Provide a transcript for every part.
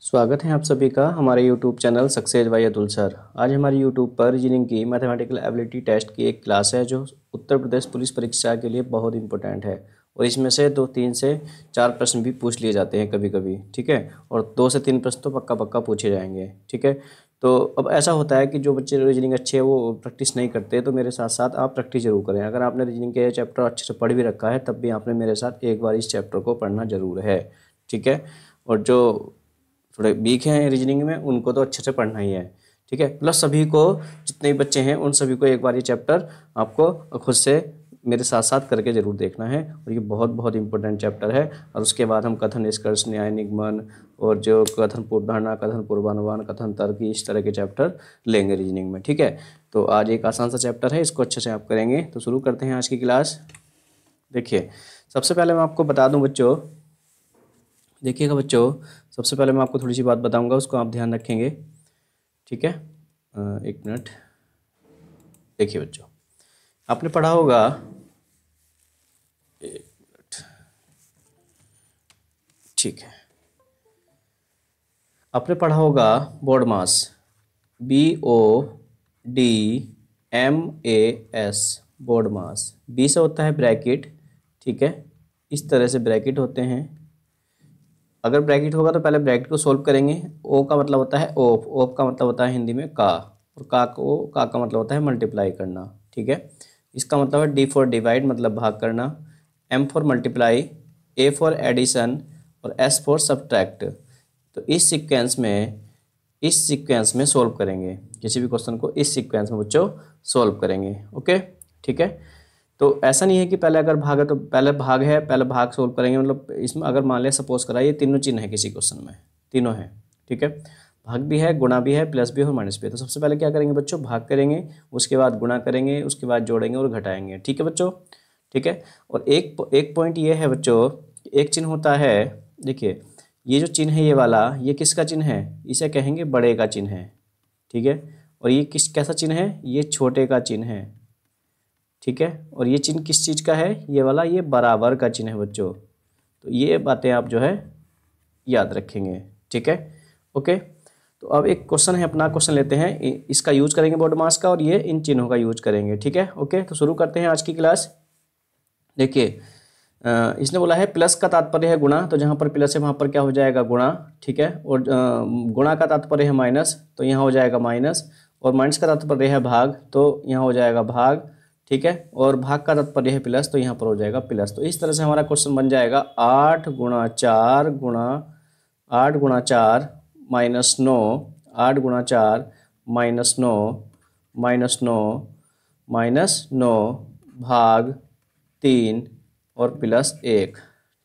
स्वागत है आप सभी का हमारे YouTube channel success by Atul sir. आज हमारे YouTube पर रीजनिंग की मैथमेटिकल एबिलिटी टेस्ट की एक क्लास है जो उत्तर प्रदेश पुलिस परीक्षा के लिए बहुत इंपॉर्टेंट है और इसमें से 2-3 से 4 प्रश्न भी पूछ लिए जाते हैं कभी कभी, ठीक है। और 2 से 3 प्रश्न तो पक्का पक्का पूछे जाएंगे, ठीक है। तो अब ऐसा होता है कि जो बच्चे रीजनिंग अच्छे है वो प्रैक्टिस नहीं करते, तो मेरे साथ साथ आप प्रैक्टिस जरूर करें। अगर आपने रीजनिंग के चैप्टर अच्छे से पढ़ भी रखा है तब भी आपने मेरे साथ एक बार इस चैप्टर को पढ़ना जरूर है, ठीक है। और जो थोड़े वीक हैं रीजनिंग में उनको तो अच्छे से पढ़ना ही है, ठीक है। प्लस सभी को, जितने भी बच्चे हैं उन सभी को एक बार ये चैप्टर आपको खुद से मेरे साथ साथ करके ज़रूर देखना है और ये बहुत बहुत इंपॉर्टेंट चैप्टर है। और उसके बाद हम कथन, निष्कर्ष, न्याय, निगमन और जो कथन पूर्वधारणा, कथन पूर्वानुमान, कथन तर्क, इस तरह के चैप्टर लेंगे रीजनिंग में, ठीक है। तो आज एक आसान सा चैप्टर है, इसको अच्छे से आप करेंगे। तो शुरू करते हैं आज की क्लास। देखिए, सबसे पहले मैं आपको बता दूं बच्चों, देखिएगा बच्चों, सबसे पहले मैं आपको थोड़ी सी बात बताऊंगा, उसको आप ध्यान रखेंगे, ठीक है। एक मिनट। देखिए बच्चों, आपने पढ़ा होगा, एक मिनट, ठीक है, आपने पढ़ा होगा बोर्ड मास, BODMAS, बोर्ड मास। बी से होता है ब्रैकेट, ठीक है, इस तरह से ब्रैकेट होते हैं। अगर ब्रैकेट होगा तो पहले ब्रैकेट को सोल्व करेंगे। ओ का मतलब होता है ओफ, ओफ का मतलब होता है हिंदी में का, और का का मतलब होता है मल्टीप्लाई करना, ठीक है। इसका मतलब है डी फॉर डिवाइड, मतलब भाग करना, M for multiply, A for addition और एस फॉर सब्ट्रैक्ट। तो इस सीक्वेंस में सोल्व करेंगे, किसी भी क्वेश्चन को इस सीक्वेंस में बच्चों सोल्व करेंगे, ओके, ठीक है। तो ऐसा नहीं है कि पहले अगर भाग है तो पहले भाग है, पहले भाग सोल्व करेंगे। मतलब इसमें अगर मान लिया सपोज करा ये तीनों चिन्ह है किसी क्वेश्चन में, तीनों हैं, ठीक है, भाग भी है, गुणा भी है, प्लस भी है और माइनस भी है। तो सबसे पहले क्या करेंगे बच्चों, भाग करेंगे, उसके बाद गुणा करेंगे, उसके बाद जोड़ेंगे और घटाएंगे, ठीक है बच्चों, ठीक है। और एक पॉइंट ये है बच्चों, एक चिन्ह होता है, देखिए ये जो चिन्ह है ये वाला, ये किसका चिन्ह है, इसे कहेंगे बड़े का चिन्ह है, ठीक है। और ये कैसा चिन्ह है, ये छोटे का चिन्ह है, ठीक है। और ये चिन्ह किस चीज़ का है, ये वाला, ये बराबर का चिन्ह है बच्चों। तो ये बातें आप जो है याद रखेंगे, ठीक है, ओके। तो अब एक क्वेश्चन है, अपना क्वेश्चन लेते हैं, इसका यूज करेंगे बोर्ड मास का, और ये इन चिन्हों का यूज करेंगे, ठीक है, ओके। तो शुरू करते हैं आज की क्लास। देखिए, इसने बोला है प्लस का तात्पर्य है गुणा, तो जहाँ पर प्लस है वहाँ पर क्या हो जाएगा, गुणा, ठीक है। और गुणा का तात्पर्य है माइनस, तो यहाँ हो जाएगा माइनस। और माइनस का तात्पर्य है भाग, तो यहाँ हो जाएगा भाग, ठीक है। और भाग का तात्पर्य है प्लस, तो यहाँ पर हो जाएगा प्लस। तो इस तरह से हमारा क्वेश्चन बन जाएगा 8 गुणा 4 माइनस 9, 8 गुणा 4 माइनस 9 माइनस 9 भाग 3 और प्लस 1,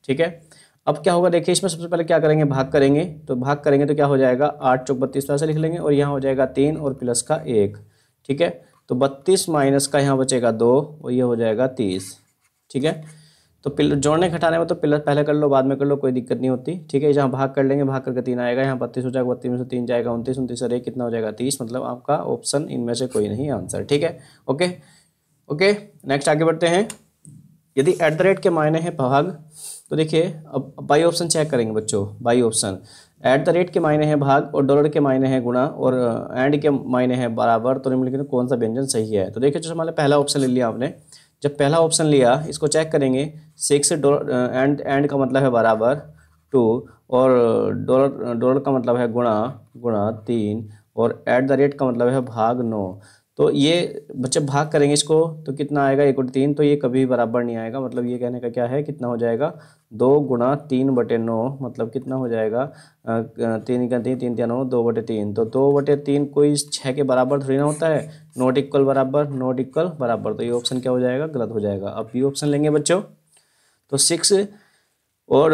ठीक है। अब क्या होगा, देखिए इसमें सबसे पहले क्या करेंगे, भाग करेंगे। तो भाग करेंगे तो क्या हो जाएगा, 8 चौक 32 तरह से लिख लेंगे, और यहाँ हो जाएगा 3 और प्लस का 1, ठीक है। तो 32 माइनस का यहाँ बचेगा 2 और ये हो जाएगा 30, ठीक है। तो जोड़ने घटाने में तो प्लस पहले कर लो, बाद में कर लो, कोई दिक्कत नहीं होती, ठीक है। जहाँ भाग कर लेंगे, भाग करके 3 आएगा, यहाँ 32 हो जाएगा, 32 में से 3 जाएगा 29, 29 और 1 कितना हो जाएगा 30। मतलब आपका ऑप्शन इनमें से कोई नहीं आंसर, ठीक है, ओके ओके। नेक्स्ट आगे बढ़ते हैं। यदि एट द रेट के मायने हैं भाग, तो देखिए अब बाई ऑप्शन चेक करेंगे बच्चों। By option, at the rate के मायने हैं भाग और डॉलर के मायने हैं गुणा और एंड के मायने हैं बराबर, तो निम्नलिखित में कौन सा व्यंजन सही है। तो देखिए जो हमारे पहला ऑप्शन ले लिया आपने, जब पहला ऑप्शन लिया इसको चेक करेंगे, 6 एंड का मतलब है बराबर 2 और डॉलर का मतलब है गुणा 3 और एट द रेट का मतलब है भाग 9। तो ये बच्चे भाग करेंगे इसको तो कितना आएगा, 1 और 3, तो ये कभी बराबर नहीं आएगा। मतलब ये कहने का क्या है, कितना हो जाएगा, 2 गुणा 3/9, मतलब कितना हो जाएगा, 3 का 3, 3 9, 2/3। तो 2/3 कोई 6 के बराबर थोड़ी ना होता है, नॉट इक्वल बराबर, नॉट इक्वल बराबर। तो ये ऑप्शन क्या हो जाएगा, गलत हो जाएगा। अब ये ऑप्शन लेंगे बच्चों, तो 6 और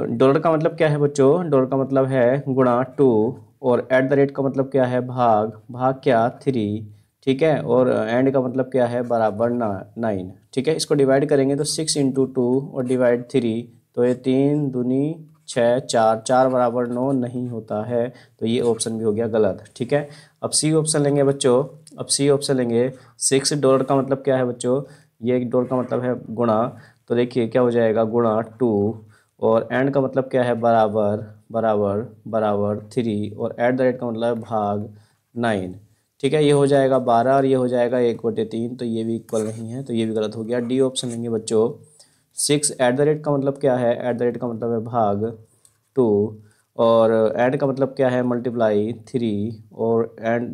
डॉलर का मतलब क्या है बच्चों, डॉलर का मतलब है गुणा 2 और एट द रेट का मतलब क्या है, भाग क्या 3, ठीक है। और एंड का मतलब क्या है, बराबर 9, ठीक है। इसको डिवाइड करेंगे तो 6 × 2 और डिवाइड 3, तो ये 3 दूनी 6, 4 बराबर 9 नहीं होता है, तो ये ऑप्शन भी हो गया गलत, ठीक है। अब सी ऑप्शन लेंगे बच्चों, अब सी ऑप्शन लेंगे। 6 डॉलर का मतलब क्या है बच्चों, ये डॉलर का मतलब है गुणा, तो देखिए क्या हो जाएगा, गुणा 2 और एंड का मतलब क्या है, बराबर, बराबर बराबर 3 और ऐट द रेट का मतलब है भाग 9। ठीक है, ये हो जाएगा 12 और ये हो जाएगा 1/3, तो ये भी इक्वल नहीं है, तो ये भी गलत हो गया। डी ऑप्शन लेंगे बच्चों। 6 ऐट द रेट का मतलब क्या है, ऐट द रेट का मतलब है भाग 2 और ऐड का मतलब क्या है मल्टीप्लाई 3 और एंड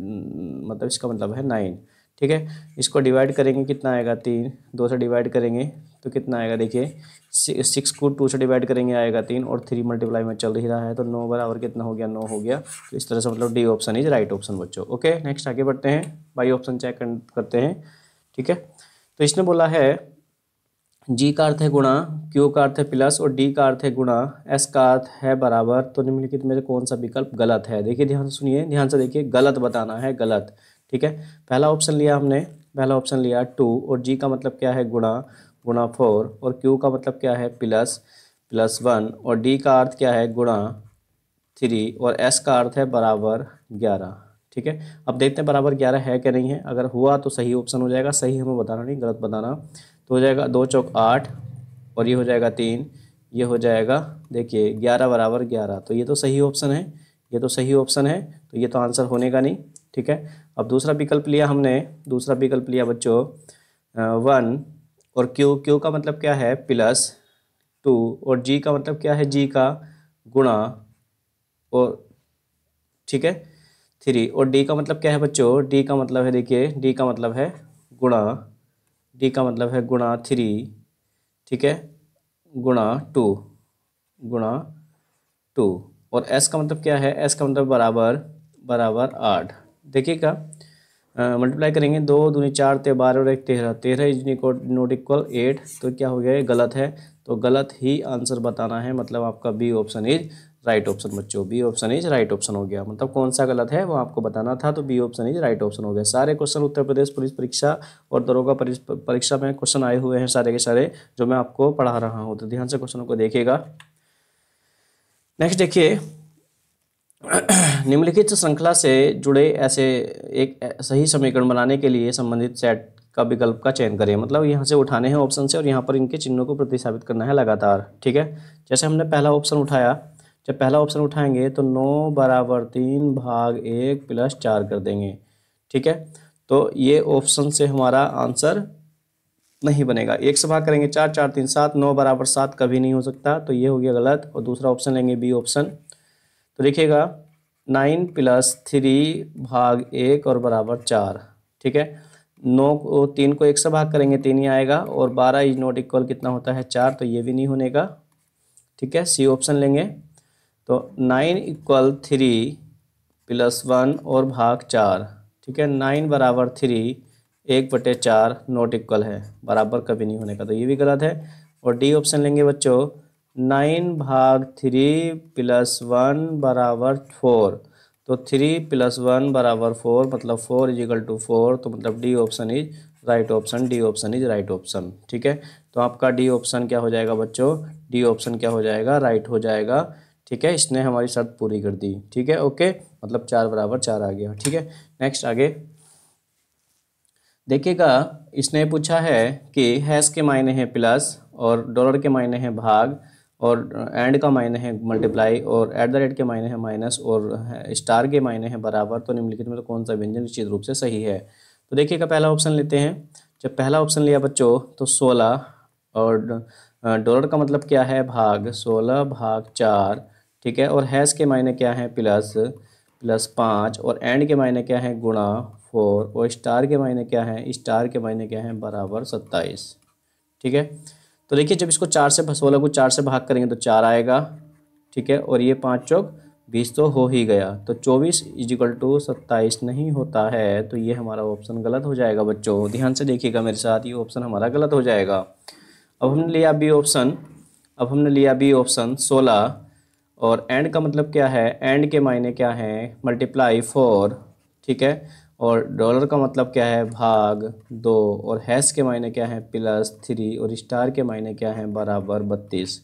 मतलब इसका मतलब है 9। ठीक है, इसको डिवाइड करेंगे कितना आएगा 3, 2 से डिवाइड करेंगे तो कितना आएगा देखिए 6 को 2 से डिवाइड करेंगे आएगा 3 और 3 मल्टीप्लाई में चल ही रहा है तो 9 बराबर कितना हो गया 9 हो गया। तो इस तरह से मतलब D option is right option बच्चों। ओके, नेक्स्ट आगे बढ़ते हैं, बाई ऑप्शन चेक करते हैं। ठीक है, तो इसने बोला है जी का अर्थ है गुणा, क्यू का अर्थ है प्लस और डी का अर्थ है गुणा, एस का अर्थ है बराबर, तो निम्नलिखित में से कौन सा विकल्प गलत है। देखिए ध्यान से सुनिए, ध्यान से देखिए, गलत बताना है, गलत। ठीक है, पहला ऑप्शन लिया हमने, पहला ऑप्शन लिया 2 और जी का मतलब क्या है गुणा, गुणा 4 और क्यू का मतलब क्या है प्लस, प्लस 1 और डी का अर्थ क्या है गुणा 3 और एस का अर्थ है बराबर 11। ठीक है, अब देखते हैं बराबर 11 है क्या नहीं है। अगर हुआ तो सही ऑप्शन हो जाएगा, सही हमें बताना नहीं, गलत बताना। तो हो जाएगा 2 चौक 8 और ये हो जाएगा 3, ये हो जाएगा देखिए 11 बराबर 11, तो ये तो सही ऑप्शन है, ये तो सही ऑप्शन है, तो ये तो आंसर होने का नहीं। ठीक है, अब दूसरा विकल्प लिया हमने, दूसरा विकल्प लिया बच्चों 1 और क्यू का मतलब क्या है प्लस 2 और जी का मतलब क्या है जी का गुणा और ठीक है 3 और डी का मतलब क्या है बच्चों, डी का मतलब है देखिए, डी का मतलब है गुणा, डी का मतलब है गुणा 3, ठीक है, गुणा 2, गुणा 2 और एस का मतलब क्या है, एस का मतलब बराबर बराबर 8। देखिएगा मल्टीप्लाई करेंगे 2 दूनी 4 ते 12 और 1 13, 13 इज नॉट इक्वल 8, तो क्या हो गया ये गलत है, तो गलत ही आंसर बताना है, मतलब आपका B option is right option बच्चों, B option is right option हो गया। मतलब कौन सा गलत है वो आपको बताना था, तो B option is right option हो गया। सारे क्वेश्चन उत्तर प्रदेश पुलिस परीक्षा और दरोगा परीक्षा में क्वेश्चन आए हुए हैं सारे के सारे, जो मैं आपको पढ़ा रहा हूँ, तो ध्यान से क्वेश्चनों को देखिएगा। नेक्स्ट देखिए, निम्नलिखित श्रृंखला से जुड़े ऐसे एक सही समीकरण बनाने के लिए संबंधित सेट का विकल्प का चयन करें। मतलब यहाँ से उठाने हैं ऑप्शन से और यहाँ पर इनके चिन्हों को प्रतिस्थापित करना है लगातार। ठीक है, जैसे हमने पहला ऑप्शन उठाया, जब पहला ऑप्शन उठाएंगे तो 9 बराबर 3 भाग 1 प्लस 4 कर देंगे। ठीक है, तो ये ऑप्शन से हमारा आंसर नहीं बनेगा। 1 से भाग करेंगे 4, 4 3 7, 9 बराबर 7 कभी नहीं हो सकता, तो ये हो गया गलत। और दूसरा ऑप्शन लेंगे बी ऑप्शन, तो देखिएगा 9 प्लस 3 भाग 1 और बराबर 4। ठीक है, 9 को 3 को 1 से भाग करेंगे 3 ही आएगा और 12 इज नॉट इक्वल कितना होता है 4, तो ये भी नहीं होने का। ठीक है, सी ऑप्शन लेंगे, तो 9 इक्वल 3 प्लस 1 और भाग 4। ठीक है, 9 बराबर 3 1/4 नॉट इक्वल है, बराबर कभी नहीं होने का, तो ये भी गलत है। और डी ऑप्शन लेंगे बच्चों, 9 भाग 3 प्लस 1 बराबर 4, तो 3 प्लस 1 बराबर 4, मतलब 4 इज इक्वल टू 4, तो मतलब D option is right option, D option is right option. ठीक है, तो आपका डी ऑप्शन क्या हो जाएगा बच्चों, डी ऑप्शन क्या हो जाएगा, राइट हो जाएगा। ठीक है, इसने हमारी शर्त पूरी कर दी। ठीक है, ओके, मतलब 4 बराबर 4 आ गया। ठीक है, नेक्स्ट आगे देखिएगा, इसने पूछा है कि हैश के मायने हैं प्लस और डॉलर के मायने हैं भाग और एंड का मायने है मल्टीप्लाई और एट द रेट के मायने हैं माइनस और स्टार के मायने हैं बराबर, तो निम्नलिखित में तो कौन सा व्यंजन निश्चित रूप से सही है। तो देखिएगा पहला ऑप्शन लेते हैं। जब पहला ऑप्शन लिया बच्चों तो 16 और डॉलर का मतलब क्या है भाग, 16 भाग 4। ठीक है, और हैश के मायने क्या है प्लस, प्लस 5 और एंड के मायने क्या है गुणा 4 और स्टार के मायने क्या है, स्टार के मायने क्या है बराबर 27। ठीक है, तो देखिए जब इसको 4 से 16 को 4 से भाग करेंगे तो 4 आएगा। ठीक है, और ये 5 चौक 20 तो हो ही गया, तो 24 इज इक्वल टू 27 नहीं होता है, तो ये हमारा ऑप्शन गलत हो जाएगा बच्चों। ध्यान से देखिएगा मेरे साथ, ये ऑप्शन हमारा गलत हो जाएगा। अब हमने लिया बी ऑप्शन, अब हमने लिया बी ऑप्शन 16 और एंड का मतलब क्या है, एंड के मायने क्या है मल्टीप्लाई 4। ठीक है, और डॉलर का मतलब क्या है भाग 2 और हैश के मायने क्या है प्लस 3 और स्टार के मायने क्या है बराबर 32।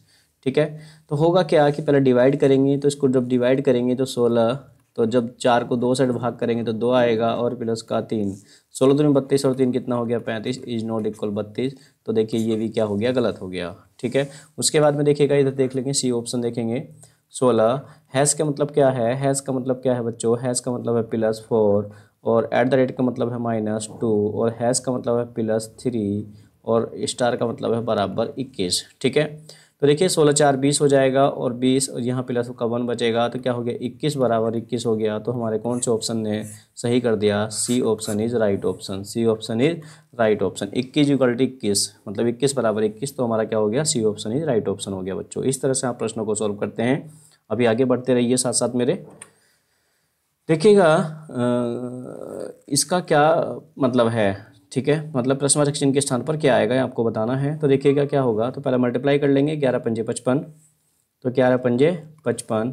ठीक है, तो होगा क्या कि पहले डिवाइड करेंगे, तो इसको जब डिवाइड करेंगे तो 16, तो जब 4 को 2 से भाग करेंगे तो 2 आएगा और प्लस का 3, 16 दूनी 32 और 3 कितना हो गया 35 इज नॉट इक्वल 32, तो देखिए ये भी क्या हो गया गलत हो गया। ठीक है, उसके बाद में देखिएगा इधर देख लेंगे सी ऑप्शन देखेंगे, 16, हैज़ का मतलब क्या है, हैज़ का मतलब क्या है बच्चों, हैज़ का मतलब है +4 और एट द रेट का मतलब है -2 और हैज़ का मतलब है +3 और स्टार का मतलब है बराबर 21। ठीक है, तो देखिए 16 4 20 हो जाएगा और 20 और यहाँ प्लस का 1 बचेगा तो क्या हो गया 21 बराबर 21 हो गया। तो हमारे कौन से ऑप्शन ने सही कर दिया, C option is right option, C option is right option. 21 = 21 मतलब 21 बराबर 21, तो हमारा क्या हो गया, C option is right option हो गया बच्चों। इस तरह से आप प्रश्नों को सॉल्व करते हैं। अभी आगे बढ़ते रहिए साथ साथ मेरे। देखिएगा इसका क्या मतलब है, ठीक है, मतलब प्रश्नवाचक चिन्ह के स्थान पर क्या आएगा ये आपको बताना है। तो देखिएगा क्या होगा, तो पहले मल्टीप्लाई कर लेंगे, 11 पंजे 55, तो 11 पंजे 55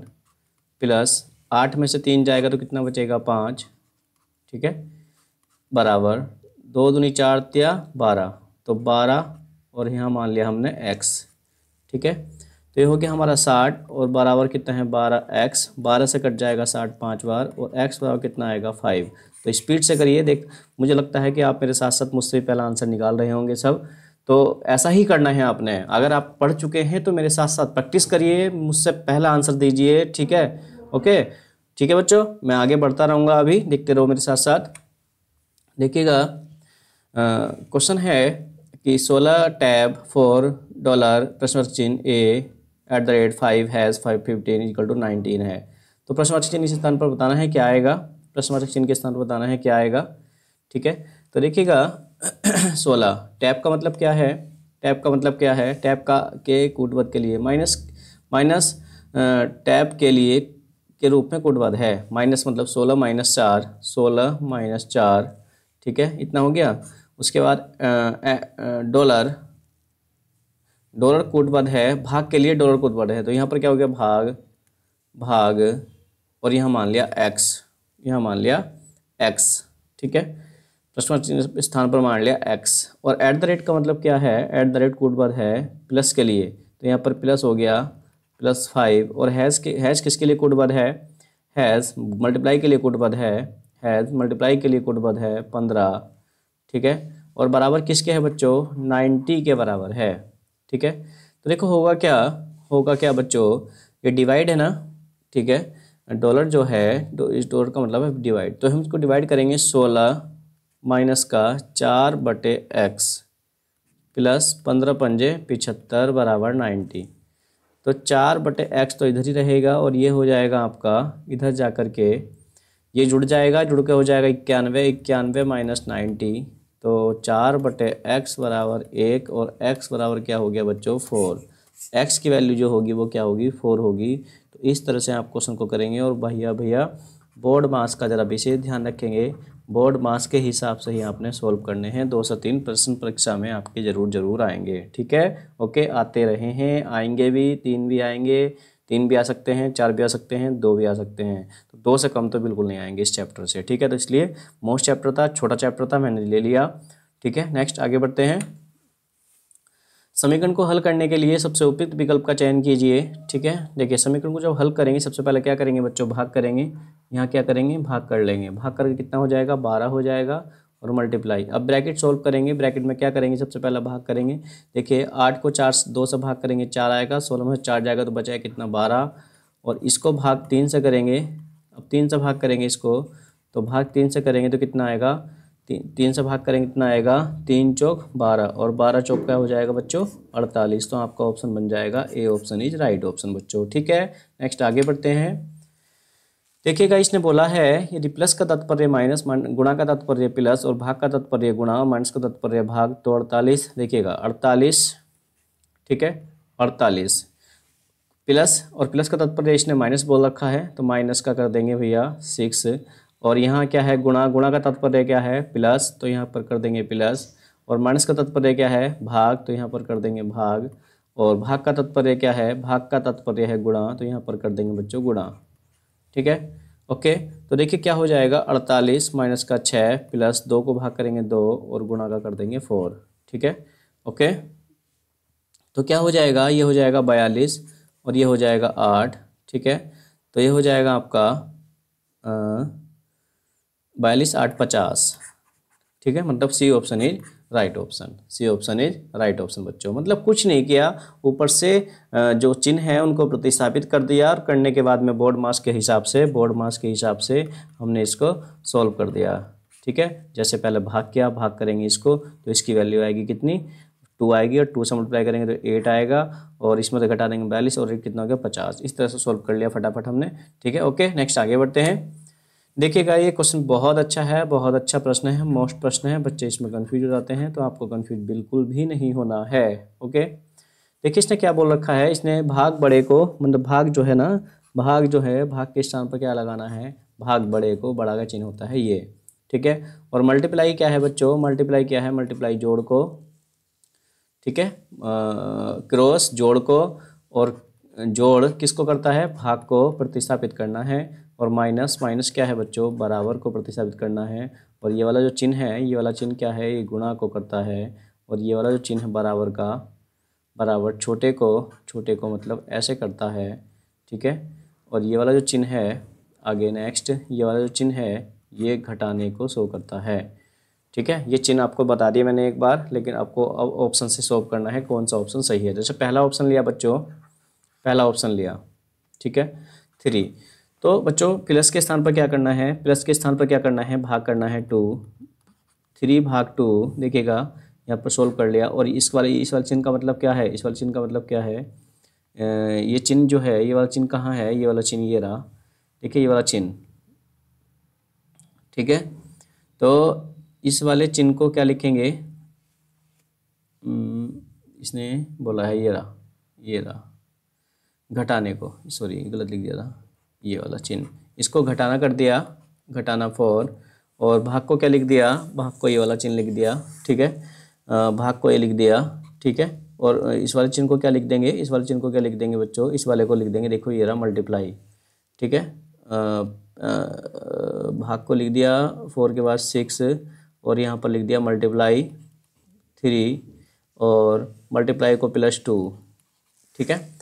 प्लस 8 में से 3 जाएगा तो कितना बचेगा 5, ठीक है, बराबर 2 दूनी 4 तिया 12, तो 12 और यहाँ मान लिया हमने x, ठीक है, तो ये हो गया हमारा 60 और बराबर कितना है 12x, 12 से कट जाएगा 60 5 बार और x बराबर कितना आएगा 5। तो स्पीड से करिए, देख मुझे लगता है कि आप मेरे साथ साथ मुझसे पहला आंसर निकाल रहे होंगे सब, तो ऐसा ही करना है आपने। अगर आप पढ़ चुके हैं तो मेरे साथ साथ प्रैक्टिस करिए, मुझसे पहला आंसर दीजिए, ठीक है, ओके, ठीक है बच्चों, मैं आगे बढ़ता रहूँगा, अभी देखते रहो मेरे साथ साथ। देखिएगा क्वेश्चन है कि 16 टैब $4 प्रश्नवाचक चिन्ह ए @5 हैज़ 515 = 19 है। तो प्रश्नवाचक चिन्ह इस स्थान पर बताना है क्या आएगा, प्रश्नवाचक चिन्ह के स्थान पर बताना है क्या आएगा, ठीक है। तो देखिएगा 16 टैब का मतलब क्या है, टैब का मतलब क्या है, टैब का के कूटपद के लिए माइनस टैब के लिए के रूप में कूटपद है, माइनस मतलब 16 - 4, 16 - 4, ठीक है, इतना हो गया। उसके बाद डॉलर, डॉलर कूटपद है, भाग के लिए डॉलर कूटपद है, तो यहाँ पर क्या हो गया भाग और यहाँ मान लिया x, यहाँ मान लिया x, ठीक है, प्रश्नवाचक स्थान पर मान लिया x। और एट द रेट का मतलब क्या है, एट द रेट कूटपद है प्लस के लिए, तो यहाँ पर प्लस हो गया +5 और हैज़ किसके लिए कूटपद है, हैज़ मल्टीप्लाई के लिए कूटपद है, हैज़ मल्टीप्लाई के लिए कूटपद है 15, ठीक है, और बराबर किसके है बच्चों 90 के बराबर है, ठीक है। तो देखो होगा क्या बच्चों, ये डिवाइड है ना, ठीक है, डॉलर जो है इस डॉलर का मतलब है डिवाइड, तो हम इसको डिवाइड करेंगे 16 माइनस का 4/x प्लस 15 पंजे 75 बराबर 90, तो 4/x तो इधर ही रहेगा और ये हो जाएगा आपका इधर जा कर के ये जुड़ जाएगा, जुड़ के हो जाएगा 91, 91 - 90, तो 4/x बराबर 1 और x बराबर क्या हो गया बच्चों 4, x की वैल्यू जो होगी वो क्या होगी 4 होगी। तो इस तरह से आप क्वेश्चन को करेंगे और भैया बोर्ड मास का ज़रा विशेष ध्यान रखेंगे, बोर्ड मास के हिसाब से ही आपने सोल्व करने हैं। 2 से 3 प्रश्न परीक्षा में आपके ज़रूर आएंगे, ठीक है, ओके, आते रहे हैं, आएंगे भी, 3 भी आएंगे, 3 भी आ सकते हैं, 4 भी आ सकते हैं, 2 भी आ सकते हैं, तो 2 से कम तो बिल्कुल नहीं आएंगे इस चैप्टर से, ठीक है। तो इसलिए मोस्ट चैप्टर था, छोटा चैप्टर था, मैंने ले लिया, ठीक है। नेक्स्ट आगे बढ़ते हैं। समीकरण को हल करने के लिए सबसे उपयुक्त विकल्प का चयन कीजिए, ठीक है। देखिए समीकरण को जब हल करेंगे सबसे पहले क्या करेंगे बच्चों, भाग करेंगे, यहाँ क्या करेंगे भाग कर लेंगे, भाग करके कितना हो जाएगा 12 हो जाएगा और मल्टीप्लाई। अब ब्रैकेट सोल्व करेंगे, ब्रैकेट में क्या करेंगे सबसे पहले भाग करेंगे, देखिए 8 को 2 से भाग करेंगे 4 आएगा, 16 में 4 जाएगा तो बचाएगा कितना 12, और इसको भाग 3 से करेंगे, अब 3 से भाग करेंगे इसको, तो भाग 3 से करेंगे तो कितना आएगा, 3 से भाग करेंगे कितना आएगा 3 चौक 12 और 12 चौक क्या हो जाएगा बच्चों 48, तो आपका ऑप्शन बन जाएगा A option is right option बच्चों, ठीक है। नेक्स्ट आगे बढ़ते हैं। देखिएगा इसने बोला है यदि प्लस का तात्पर्य माइनस, गुणा का तात्पर्य प्लस और भाग का तात्पर्य गुणा, माइनस का तात्पर्य भाग, तो 48, देखिएगा 48, ठीक है, 48 प्लस, और प्लस का तात्पर्य इसने माइनस बोल रखा है तो माइनस का कर देंगे भैया 6, और यहाँ क्या है गुणा, गुणा का तात्पर्य क्या है प्लस, तो यहाँ पर कर देंगे प्लस, और माइनस का तात्पर्य क्या है भाग, तो यहाँ पर कर देंगे भाग, और भाग का तात्पर्य क्या है, भाग का तात्पर्य है गुणा, तो यहाँ पर कर देंगे बच्चों गुणा, ठीक है, ओके। तो देखिए क्या हो जाएगा 48 माइनस का 6 प्लस 2 को भाग करेंगे 2 और गुणा का कर देंगे 4, ठीक है, ओके। तो क्या हो जाएगा, ये हो जाएगा 42 और ये हो जाएगा 8, ठीक है, तो ये हो जाएगा आपका 42 8 50, ठीक है, मतलब C option is right option, C option is right option बच्चों। मतलब कुछ नहीं किया, ऊपर से जो चिन्ह है उनको प्रतिस्थापित कर दिया और करने के बाद में बोर्ड मास के हिसाब से हमने इसको सॉल्व कर दिया। ठीक है, जैसे पहले भाग किया, भाग करेंगे इसको तो इसकी वैल्यू आएगी कितनी, 2 आएगी, और 2 से मल्टीप्लाई करेंगे तो 8 आएगा, और इसमें से घटा देंगे 42 और कितना हो गया 50। इस तरह से सॉल्व कर लिया फटाफट हमने। ठीक है, ओके नेक्स्ट आगे बढ़ते हैं। देखिएगा ये क्वेश्चन बहुत अच्छा है, बहुत अच्छा प्रश्न है, मोस्ट प्रश्न है। बच्चे इसमें कंफ्यूज हो जाते हैं, तो आपको कंफ्यूज बिल्कुल भी नहीं होना है। ओके, देखिए इसने क्या बोल रखा है, इसने भाग बड़े को, मतलब भाग जो है ना, भाग जो है, भाग के स्थान पर क्या लगाना है, भाग बड़े को, बड़ा का चिन्ह होता है ये। ठीक है, और मल्टीप्लाई क्या है बच्चों, मल्टीप्लाई क्या है, मल्टीप्लाई जोड़ को, ठीक है, क्रॉस जोड़ को, और जोड़ किसको करता है, भाग को प्रतिस्थापित करना है, और माइनस, माइनस क्या है बच्चों, बराबर को प्रतिस्थापित करना है, और ये वाला जो चिन्ह है, ये वाला चिन्ह क्या है, ये गुणा को करता है, और ये वाला जो चिन्ह है बराबर का, बराबर छोटे को मतलब ऐसे करता है। ठीक है, और ये वाला जो चिन्ह है आगे नेक्स्ट, ये वाला जो चिन्ह है ये घटाने को शो करता है। ठीक है, ये चिन्ह आपको बता दिया मैंने एक बार, लेकिन आपको अब ऑप्शन से सॉल्व करना है कौन सा ऑप्शन सही है। जैसे पहला ऑप्शन लिया बच्चों, पहला ऑप्शन लिया, ठीक है 3, तो बच्चों प्लस के स्थान पर क्या करना है, प्लस के स्थान पर क्या करना है, भाग करना है 2, 3 भाग 2, देखिएगा यहाँ पर सोल्व कर लिया। और इस वाले चिन्ह का मतलब क्या है, इस वाले चिन्ह का मतलब क्या है, ये चिन्ह जो है, ये वाला चिन्ह कहाँ है, ये वाला चिन्ह ये रहा, देखिए ये वाला चिन्ह। ठीक है, तो इस वाले चिन्ह को क्या लिखेंगे, इसने बोला है ये रहा घटाने को, सॉरी गलत लिख दिया था, ये वाला चिन्ह, इसको घटाना कर दिया, घटाना 4, और भाग को क्या लिख दिया, भाग को ये वाला चिन्ह लिख दिया। ठीक है, भाग को ये लिख दिया। ठीक है, और इस वाले चिन्ह को क्या लिख देंगे, इस वाले चिन्ह को क्या लिख देंगे बच्चों, इस वाले को लिख देंगे, देखो ये रहा मल्टीप्लाई। ठीक है, भाग को लिख दिया 4 के बाद 6, और यहाँ पर लिख दिया मल्टीप्लाई 3, और मल्टीप्लाई को +2। ठीक है,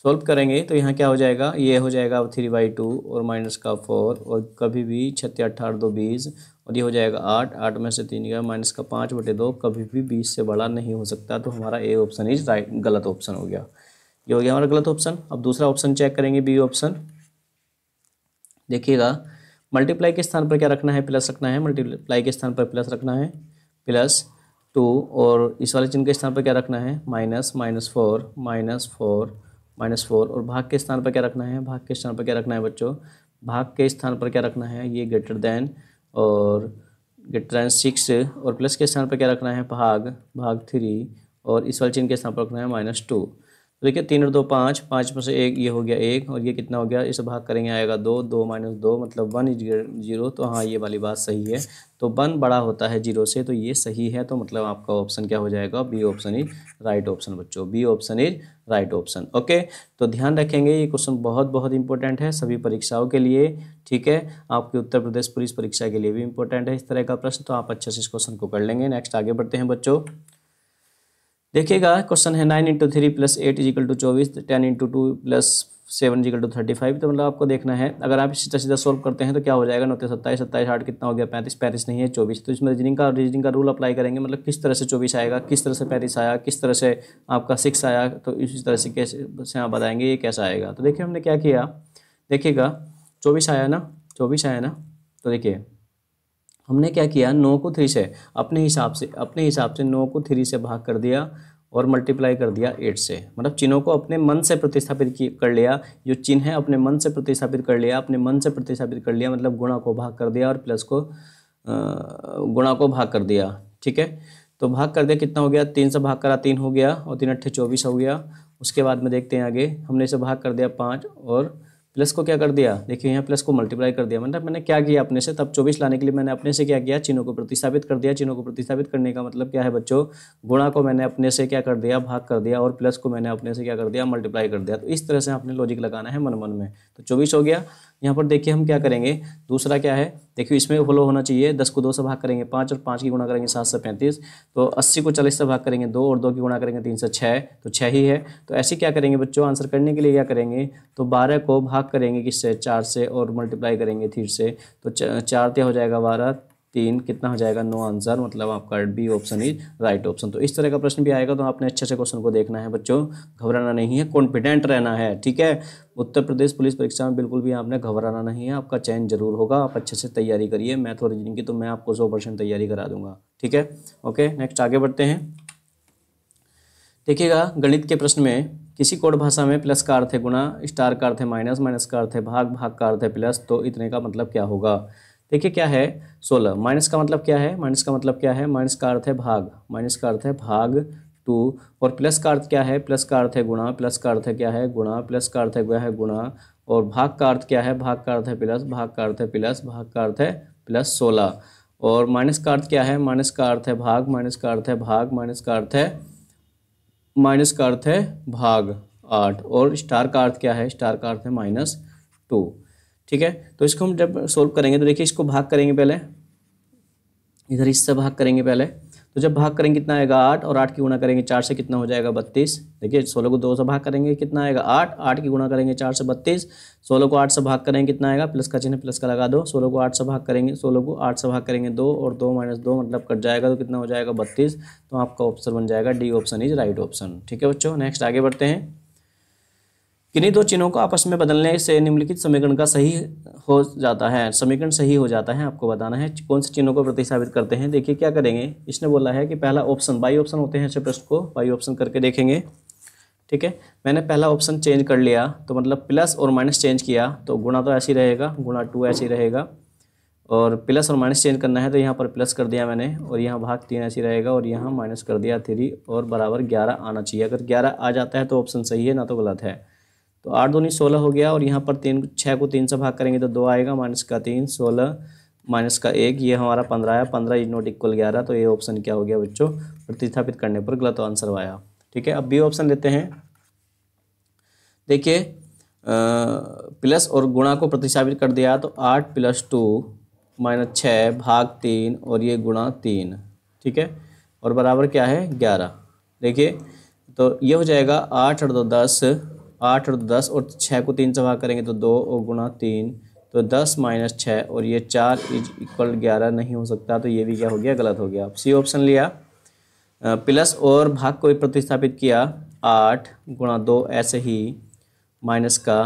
सॉल्व करेंगे तो यहाँ क्या हो जाएगा, ये हो जाएगा 3/2 और माइनस का 4, और कभी भी 6 × 8 = 2 20, और ये हो जाएगा 8, 8 में से 3 गया, माइनस का 5/2, कभी भी 20 से बड़ा नहीं हो सकता। तो हमारा ए ऑप्शन इज राइट, गलत ऑप्शन हो गया, ये हो गया हमारा गलत ऑप्शन। अब दूसरा ऑप्शन चेक करेंगे, बी ऑप्शन। देखिएगा मल्टीप्लाई के स्थान पर क्या रखना है, प्लस रखना है, मल्टीप्लाई के स्थान पर प्लस रखना है +2, और इस वाले चिन्ह के स्थान पर क्या रखना है, -4, और भाग के स्थान पर क्या रखना है, भाग के स्थान पर क्या रखना है बच्चों, भाग के स्थान पर क्या रखना है, ये ग्रेटर देन 6, और प्लस के स्थान पर क्या रखना है, भाग 3, और इस वाले चिन्ह के स्थान पर रखना है -2। तो देखिए 3 और 2 5, 5 में से 1 ये हो गया 1, और ये कितना हो गया, इसे भाग करेंगे आएगा 2, 2 - 2 मतलब 1 = 0। तो हाँ ये वाली बात सही है, तो 1 बड़ा होता है 0 से, तो ये सही है। तो मतलब आपका ऑप्शन क्या हो जाएगा, B option is right option बच्चों, B option is right option. Okay, तो ध्यान रखेंगे ये क्वेश्चन बहुत बहुत इंपॉर्टेंट है सभी परीक्षाओं के लिए। ठीक है, आपके उत्तर प्रदेश पुलिस परीक्षा के लिए भी इंपॉर्टेंट है इस तरह का प्रश्न, तो आप अच्छे से इस क्वेश्चन को कर लेंगे। नेक्स्ट आगे बढ़ते हैं बच्चों। देखिएगा क्वेश्चन है 9 × 3 + 8 = 24, 10 × 2 + 7 = 35। तो मतलब आपको देखना है, अगर आप सीधा सीधा सॉल्व करते हैं तो क्या हो जाएगा, 9 × 27, 27 8 कितना हो गया 35, 35 नहीं है 24। तो इसमें रीजनिंग का रूल अप्लाई करेंगे, मतलब किस तरह से 24 आएगा, किस तरह से 35 आया, किस तरह से आपका 6 आया, तो इसी तरह से कैसे आप बताएंगे ये कैसा आएगा। तो देखिए हमने क्या किया, देखिएगा 24 आया ना, 24 आया ना, तो देखिए हमने क्या किया, 9 को 3 से अपने हिसाब से 9 को 3 से भाग कर दिया और मल्टीप्लाई कर दिया 8 से। मतलब चिन्हों को अपने मन से प्रतिस्थापित कर लिया, जो चिन्ह है अपने मन से प्रतिस्थापित कर लिया, मतलब गुणा को भाग कर दिया और प्लस को गुणा को भाग कर दिया। ठीक है, तो भाग कर दिया, कितना हो गया, 3 से भाग करा 3 हो गया, और 3 × 8 = 24 हो गया। उसके बाद में देखते हैं आगे, हमने इसे भाग कर दिया 5 और प्लस को क्या कर दिया, देखिए यहाँ प्लस को मल्टीप्लाई कर दिया। मतलब मैंने क्या किया अपने से, तब 24 लाने के लिए मैंने अपने से क्या किया, चिन्हों को प्रतिस्थापित कर दिया। चिन्हों को प्रतिस्थापित करने का मतलब क्या है बच्चों, गुणा को मैंने अपने से क्या कर दिया, भाग कर दिया, और प्लस को मैंने अपने से क्या कर दिया, मल्टीप्लाई कर दिया। तो इस तरह से आपने लॉजिक लगाना है मन मन में। तो 24 हो गया। यहाँ पर देखिए हम क्या करेंगे, दूसरा क्या है, देखिए इसमें फॉलो होना चाहिए, 10 को 2 से भाग करेंगे 5, और 5 की गुणा करेंगे 7 से 35, तो 80 को 40 से भाग करेंगे 2, और 2 की गुणा करेंगे 3 से 6, तो 6 ही है। तो ऐसे क्या करेंगे बच्चों, आंसर करने के लिए क्या करेंगे, तो 12 को भाग करेंगे किससे, 4 से, और मल्टीप्लाई करेंगे 3 से, तो 4 हो जाएगा 12, 3 कितना हो जाएगा 9 आंसर, मतलब आपका B option is right option. तो इस तरह का प्रश्न भी आएगा तो आपने अच्छे से क्वेश्चन को देखना है बच्चों, घबराना नहीं है, कॉन्फिडेंट रहना है, ठीक है। उत्तर प्रदेश पुलिस परीक्षा में बिल्कुल भी आपने घबराना नहीं है, आपका चयन जरूर होगा। आप अच्छे से तैयारी करिए मैथ और रीजनिंग की, तो मैं आपको 100% तैयारी करा दूंगा, ठीक है। ओके, नेक्स्ट आगे बढ़ते हैं। देखिएगा गणित के प्रश्न में किसी कोड भाषा में प्लस का अर्थ है गुणा, स्टार का अर्थ है माइनस, माइनस का अर्थ है भाग, भाग का अर्थ है प्लस, तो इतने का मतलब क्या होगा। देखिए क्या है 16, माइनस का मतलब क्या है, माइनस का मतलब क्या है, माइनस का अर्थ है भाग, माइनस का अर्थ है भाग 2, और प्लस का अर्थ क्या है, प्लस का अर्थ है गुणा, प्लस का अर्थ है क्या है गुणा, प्लस का अर्थ है क्या है गुणा, और भाग का अर्थ क्या है, भाग का अर्थ है प्लस, भाग का अर्थ है प्लस, भाग का अर्थ है प्लस 16, और माइनस का अर्थ क्या है, माइनस का अर्थ है भाग, माइनस का अर्थ है भाग, माइनस का अर्थ है माइनस का अर्थ है भाग 8, और स्टार का अर्थ क्या है, स्टार का अर्थ है -2, ठीक है। तो इसको हम जब सोल्व करेंगे तो देखिए इसको भाग करेंगे पहले, इधर इससे भाग करेंगे पहले, तो जब भाग करेंगे कितना आएगा 8, और 8 की गुणा करेंगे 4 से कितना हो जाएगा 32। देखिए 16 को 2 से भाग करेंगे कितना आएगा 8, 8 की गुणा करेंगे 4 से 32, 16 को 8 से भाग करेंगे कितना आएगा, प्लस का चिन्ह प्लस का लगा दो, 16 को 8 से भाग करेंगे, 16 को 8 से भाग करेंगे 2, और 2 - 2 मतलब कट जाएगा, तो कितना हो जाएगा 32। तो आपका ऑप्शन बन जाएगा D option is right option, ठीक है बच्चों। नेक्स्ट आगे बढ़ते हैं। किन्हीं दो चिन्हों को आपस में बदलने से निम्नलिखित समीकरण का सही हो जाता है, समीकरण सही हो जाता है, आपको बताना है कौन से चिन्हों को प्रतिस्थापित करते हैं। देखिए क्या करेंगे, इसने बोला है कि पहला ऑप्शन, बाई ऑप्शन होते हैं ऐसे प्रश्न को बाई ऑप्शन करके देखेंगे, ठीक है। मैंने पहला ऑप्शन चेंज कर लिया, तो मतलब प्लस और माइनस चेंज किया, तो गुणा तो ऐसे ही रहेगा, गुणा 2 ऐसे ही रहेगा, और प्लस और माइनस चेंज करना है तो यहाँ पर प्लस कर दिया मैंने, और यहाँ भाग 3 ऐसे ही रहेगा, और यहाँ माइनस कर दिया 3, और बराबर 11 आना चाहिए। अगर 11 आ जाता है तो ऑप्शन सही है, ना तो गलत है। तो 8 दूनी 16 हो गया, और यहाँ पर 6 को 3 से भाग करेंगे तो 2 आएगा, माइनस का 3, 16 माइनस का 1, ये हमारा 15 है, 15 इज नॉट इक्वल 11, तो ये ऑप्शन क्या हो गया बच्चों, प्रतिस्थापित करने पर गलत आंसर आया, ठीक है। अब बी ऑप्शन लेते हैं। देखिए प्लस और गुणा को प्रतिस्थापित कर दिया, तो 8 + 2 - 6 भाग 3, और ये गुणा 3, ठीक है, और बराबर क्या है 11। देखिए तो ये हो जाएगा 8 और 2 10, 8 और 10, और 6 को 3 से भाग करेंगे तो 2, और गुणा 3, तो 10 - 6, और ये 4 इज इक्वल 11 नहीं हो सकता, तो ये भी क्या हो गया, गलत हो गया। सी ऑप्शन लिया। प्लस और भाग को प्रतिस्थापित किया, 8 गुणा 2 ऐसे ही, माइनस का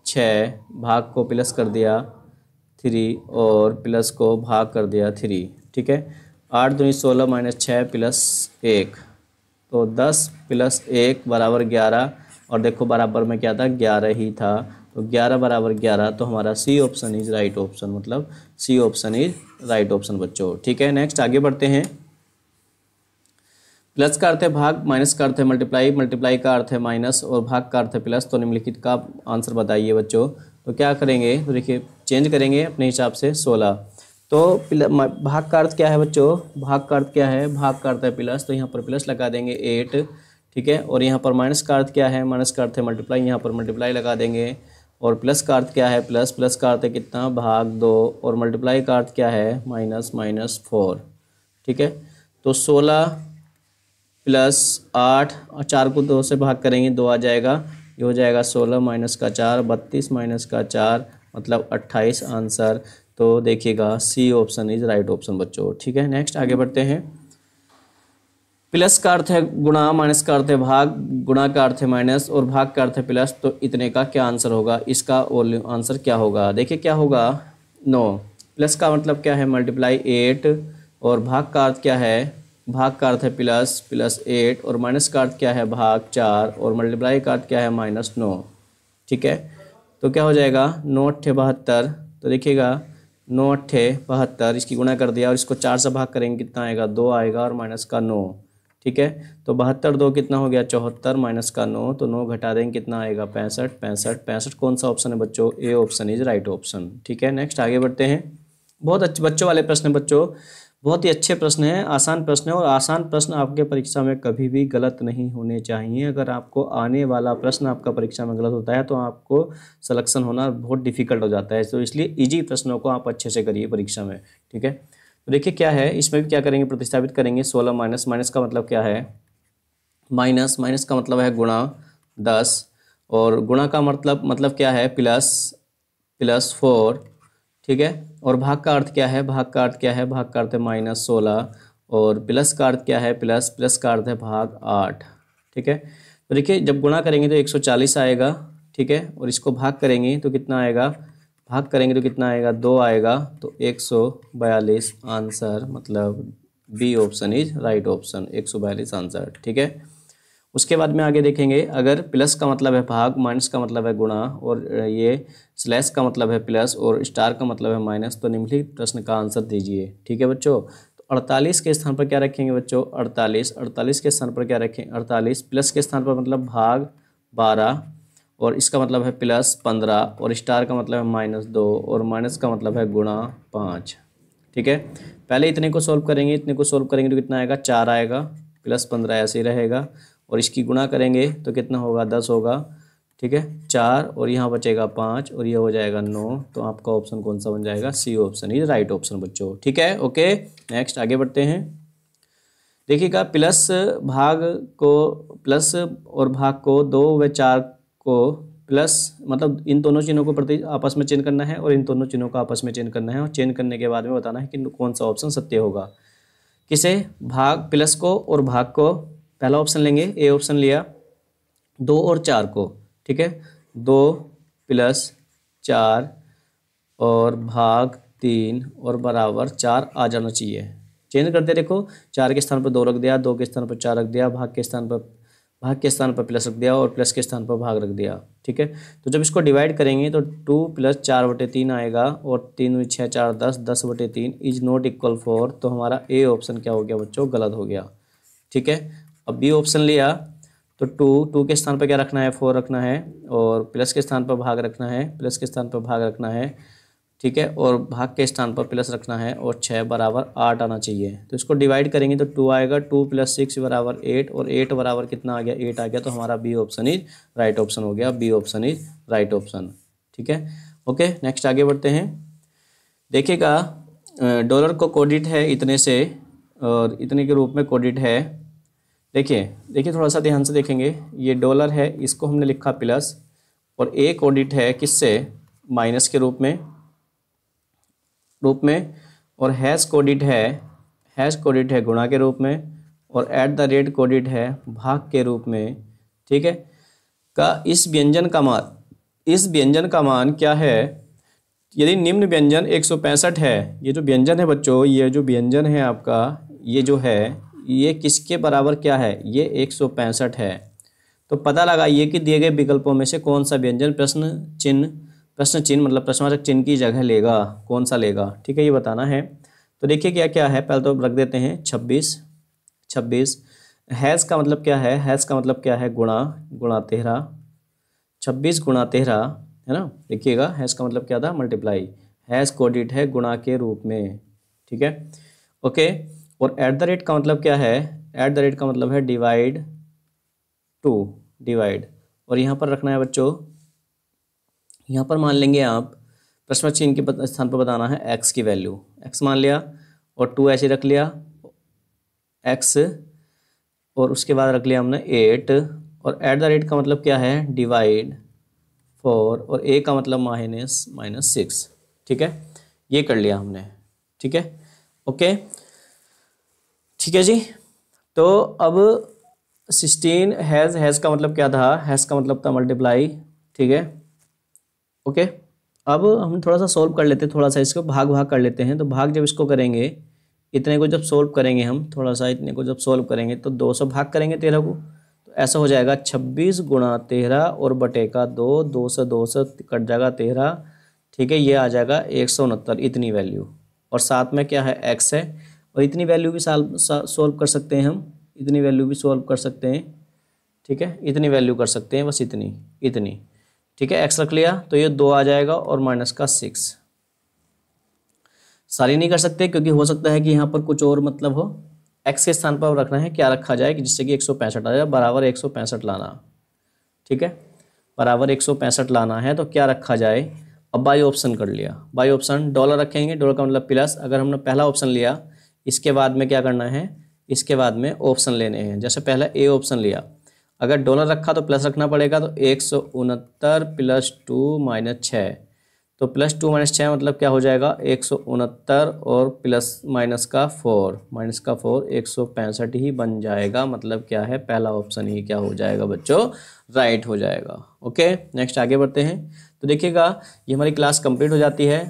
6 भाग को प्लस कर दिया 3, और प्लस को भाग कर दिया 3, ठीक है। 8 दूनी 16 - 6 + 1, तो 10 + 1 बराबर 11, और देखो बराबर में क्या था 11 ही था, तो 11 बराबर 11, तो हमारा C option is right option, मतलब C option is right option बच्चों, ठीक है। नेक्स्ट आगे बढ़ते हैं। प्लस का अर्थ है भाग, माइनस का अर्थ है मल्टीप्लाई, मल्टीप्लाई का अर्थ है माइनस, और भाग का अर्थ है प्लस, तो निम्नलिखित का आंसर बताइए बच्चों। तो क्या करेंगे, तो देखिए चेंज करेंगे अपने हिसाब से 16, तो भाग का अर्थ क्या है बच्चों, भाग का अर्थ क्या है, भाग का अर्थ है प्लस, तो यहाँ पर प्लस लगा देंगे 8, ठीक है, और यहाँ पर माइनस का अर्थ क्या है, माइनस का अर्थ है मल्टीप्लाई, यहाँ पर मल्टीप्लाई लगा देंगे, और प्लस का अर्थ क्या है प्लस, प्लस का अर्थ है कितना भाग 2, और मल्टीप्लाई का अर्थ क्या है -4, ठीक है। तो 16 + 8, और 4 को 2 से भाग करेंगे 2 आ जाएगा, ये हो जाएगा 16 - 4 32 - 4 मतलब 28 आंसर। तो देखिएगा C option is right option बच्चों, ठीक है। नेक्स्ट आगे बढ़ते हैं। प्लस का अर्थ है गुणा, माइनस का अर्थ है भाग, गुणा का अर्थ है माइनस, और भाग का अर्थ है प्लस, तो इतने का क्या आंसर होगा, इसका आंसर क्या होगा, देखिए क्या होगा 9। प्लस का मतलब क्या है मल्टीप्लाई 8, और भाग का अर्थ क्या है, भाग का अर्थ है प्लस +8, और माइनस का अर्थ क्या है भाग 4, और मल्टीप्लाई का अर्थ क्या है -9, ठीक है। तो क्या हो जाएगा 9 × 8 = 72, तो देखिएगा 9 × 8 = 72, इसकी गुणा कर दिया, और इसको 4 से भाग करेंगे कितना आएगा 2 आएगा, और माइनस का 9, ठीक है। तो 72 2 कितना हो गया 74, माइनस का 9, तो 9 घटा देंगे कितना आएगा 65, 65 कौन सा ऑप्शन है बच्चों, A option is right option, ठीक है। नेक्स्ट आगे बढ़ते हैं। बहुत अच्छे बच्चों वाले प्रश्न है बच्चों, बहुत ही अच्छे प्रश्न हैं, आसान प्रश्न है, और आसान प्रश्न आपके परीक्षा में कभी भी गलत नहीं होने चाहिए। अगर आपको आने वाला प्रश्न आपका परीक्षा में गलत होता है तो आपको सिलेक्शन होना बहुत डिफिकल्ट हो जाता है, तो इसलिए इजी प्रश्नों को आप अच्छे से करिए परीक्षा में, ठीक है। तो देखिए क्या है, इसमें भी क्या करेंगे प्रतिस्थापित करेंगे, 16 माइनस, माइनस का मतलब क्या है माइनस, माइनस का मतलब है गुणा 10, और गुणा का मतलब क्या है प्लस, +4, ठीक है। और भाग का अर्थ क्या है, भाग का अर्थ क्या है, भाग का अर्थ है -16, और प्लस का अर्थ क्या है, प्लस, प्लस का अर्थ है भाग 8। ठीक है, तो देखिए जब गुणा करेंगे तो 140 आएगा। ठीक है, और इसको भाग करेंगे तो कितना आएगा, भाग करेंगे तो कितना आएगा, 2 आएगा, तो 142 आंसर, मतलब B option is right option, 142 answer. ठीक है, उसके बाद में आगे देखेंगे, अगर प्लस का मतलब है भाग, माइनस का मतलब है गुणा, और ये स्लैश का मतलब है प्लस, और स्टार का मतलब है माइनस, तो निम्नलिखित प्रश्न का आंसर दीजिए। ठीक है बच्चों, तो 48 के स्थान पर क्या रखेंगे बच्चों, 48 के स्थान पर क्या रखें, 48, प्लस के स्थान पर मतलब भाग 12, और इसका मतलब है प्लस 15, और स्टार का मतलब है -2, और माइनस का मतलब है गुणा 5। ठीक है, पहले इतने को सॉल्व करेंगे, इतने को सॉल्व करेंगे तो कितना आएगा, 4 आएगा, प्लस 15 ऐसे ही रहेगा, और इसकी गुणा करेंगे तो कितना होगा, 10 होगा। ठीक है, 4, और यहाँ बचेगा 5, और ये हो जाएगा 9। तो आपका ऑप्शन कौन सा बन जाएगा, C option is right option बच्चों। ठीक है, ओके, नेक्स्ट आगे बढ़ते हैं। देखिएगा, प्लस भाग को, प्लस और भाग को, 2 व 4 को प्लस, मतलब इन दोनों चिन्हों को प्रति आपस में चेंज करना है, और इन दोनों चिन्हों को आपस में चेंज करना है, और चेंज करने के बाद में बताना है कि कौन सा ऑप्शन सत्य होगा। किसे, भाग, प्लस को और भाग को, पहला ऑप्शन लेंगे, ए ऑप्शन लिया, 2 और 4 को। ठीक है, 2 + 4 और भाग 3 और बराबर 4 आ जाना चाहिए। चेंज करते देखो, 4 के स्थान पर 2 रख दिया, 2 के स्थान पर 4 रख दिया, भाग के स्थान पर प्लस रख दिया, और प्लस के स्थान पर भाग रख दिया। ठीक है, तो जब इसको डिवाइड करेंगे तो 2 + 4/3 आएगा, और 3 × 6 = 4 10, 10/3 इज नॉट इक्वल 4। तो हमारा ए ऑप्शन क्या हो गया बच्चों, गलत हो गया। ठीक है, अब बी ऑप्शन लिया, तो 2 के स्थान पर क्या रखना है, 4 रखना है, और प्लस के स्थान पर भाग रखना है, प्लस के स्थान पर भाग रखना है। ठीक है, और भाग के स्थान पर प्लस रखना है, और 6 बराबर 8 आना चाहिए। तो इसको डिवाइड करेंगे तो 2 आएगा, 2 + 6 बराबर 8, और 8 बराबर कितना आ गया, 8 आ गया। तो हमारा B option is right option हो गया, B option is right option. ठीक है, ओके, नेक्स्ट आगे बढ़ते हैं। देखिएगा, डॉलर को कोडिट है इतने से, और इतने के रूप में कोडिट है। देखिए थोड़ा सा ध्यान से देखेंगे, ये डॉलर है, इसको हमने लिखा प्लस, और ए कोडिट है किससे, माइनस के रूप में, और हैश कोडिट है गुणा के रूप में, और @ कोडिट है भाग के रूप में। ठीक है, का इस व्यंजन का मान क्या है, यदि निम्न व्यंजन 165 है, ये जो व्यंजन है बच्चों, ये जो व्यंजन है आपका, ये जो है, ये किसके बराबर क्या है, ये 165 है। तो पता लगाइए कि दिए गए विकल्पों में से कौन सा व्यंजन प्रश्न चिन्ह मतलब प्रश्नवाचक चिन्ह की जगह लेगा, कौन सा लेगा। ठीक है, ये बताना है। तो देखिए क्या क्या है, पहले तो रख देते हैं 26। हैश का मतलब क्या है, हैश का मतलब क्या है, गुणा 13, 26 × 13 है ना। देखिएगा, हैश का मतलब क्या था, मल्टीप्लाई, हैश कोडिट है गुणा के रूप में। ठीक है, ओके, और @ का मतलब क्या है, @ का मतलब है डिवाइड, और यहाँ पर रखना है बच्चों, यहाँ पर मान लेंगे आप, प्रश्नवाचक चिन्ह के स्थान पर बताना है x की वैल्यू, x मान लिया, और 2 ऐसे रख लिया x, और उसके बाद रख लिया हमने 8, और @ का मतलब क्या है, डिवाइड 4, और a का मतलब -6। ठीक है, ये कर लिया हमने। ठीक है, ओके, ठीक है जी। तो अब 16 हैज़ का मतलब क्या था, हैज़ का मतलब था मल्टीप्लाई। ठीक है, ओके, अब हम थोड़ा सा सोल्व कर लेते हैं, थोड़ा सा इसको भाग कर लेते हैं। तो भाग जब इसको करेंगे, इतने को जब सोल्व करेंगे हम, थोड़ा सा इतने को जब सोल्व करेंगे तो 2 से भाग करेंगे 13 को, तो ऐसा हो जाएगा 26 × 13 और बटे का 2, 2 से कट जाएगा 13। ठीक है, ये आ जाएगा 169, इतनी वैल्यू, और साथ में क्या है, x है, और इतनी वैल्यू भी सोल्व कर सकते हैं हम, इतनी वैल्यू भी सोल्व कर सकते हैं। ठीक है, इतनी वैल्यू कर सकते हैं, बस इतनी। ठीक है, x रख लिया तो ये 2 आ जाएगा, और -6। सारी नहीं कर सकते क्योंकि हो सकता है कि यहाँ पर कुछ और मतलब हो। x के स्थान पर रखना है, क्या रखा जाए कि जिससे कि 165 आ जाए, बराबर 165 लाना। ठीक है, बराबर 165 लाना है, तो क्या रखा जाए, अब बाई ऑप्शन कर लिया, बाई ऑप्शन डॉलर रखेंगे, डॉलर का मतलब प्लस। अगर हमने पहला ऑप्शन लिया, इसके बाद में क्या करना है, इसके बाद में ऑप्शन लेने हैं। जैसे पहला ए ऑप्शन लिया, अगर डॉलर रखा तो प्लस रखना पड़ेगा, तो 169 + 2 - 6, तो +2 - 6 मतलब क्या हो जाएगा 169 और प्लस माइनस का 4 165 ही बन जाएगा। मतलब क्या है, पहला ऑप्शन ही क्या हो जाएगा बच्चों, राइट हो जाएगा। ओके, नेक्स्ट आगे बढ़ते हैं। तो देखिएगा ये हमारी क्लास कंप्लीट हो जाती है।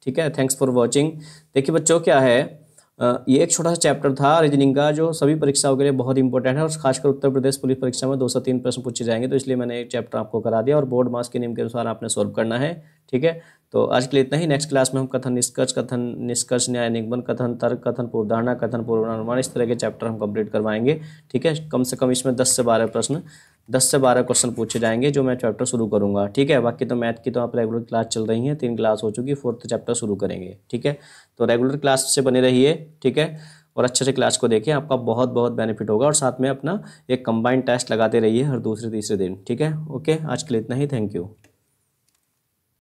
ठीक है, थैंक्स फॉर वॉचिंग। देखिए बच्चों क्या है, ये एक छोटा सा चैप्टर था रीजनिंग का जो सभी परीक्षाओं के लिए बहुत इंपॉर्टेंट है और खासकर उत्तर प्रदेश पुलिस परीक्षा में 2 से 3 प्रश्न पूछे जाएंगे, तो इसलिए मैंने एक चैप्टर आपको करा दिया और बोर्ड मार्क्स के नियम के अनुसार आपने सॉल्व करना है। ठीक है, तो आज के लिए इतना ही। नेक्स्ट क्लास में हम कथन निष्कर्ष न्याय निगमन, कथन तर्क, कथन पूर्वधारणा, कथन पूर्वानुमान, इस तरह के चैप्टर हम कंप्लीट करवाएंगे। ठीक है, कम से कम इसमें 10 से 12 क्वेश्चन पूछे जाएंगे जो मैं चैप्टर शुरू करूंगा। ठीक है, बाकी तो मैथ की तो आप रेगुलर क्लास चल रही हैं, 3 क्लास हो चुकी, 4th चैप्टर शुरू करेंगे। ठीक है, तो रेगुलर क्लास से बने रहिए। ठीक है, और अच्छे से क्लास को देखें, आपका बहुत बहुत बेनिफिट होगा। और साथ में अपना एक कंबाइंड टेस्ट लगाते रहिए हर दूसरे तीसरे दिन। ठीक है, ओके, आज के लिए इतना ही। Thank you.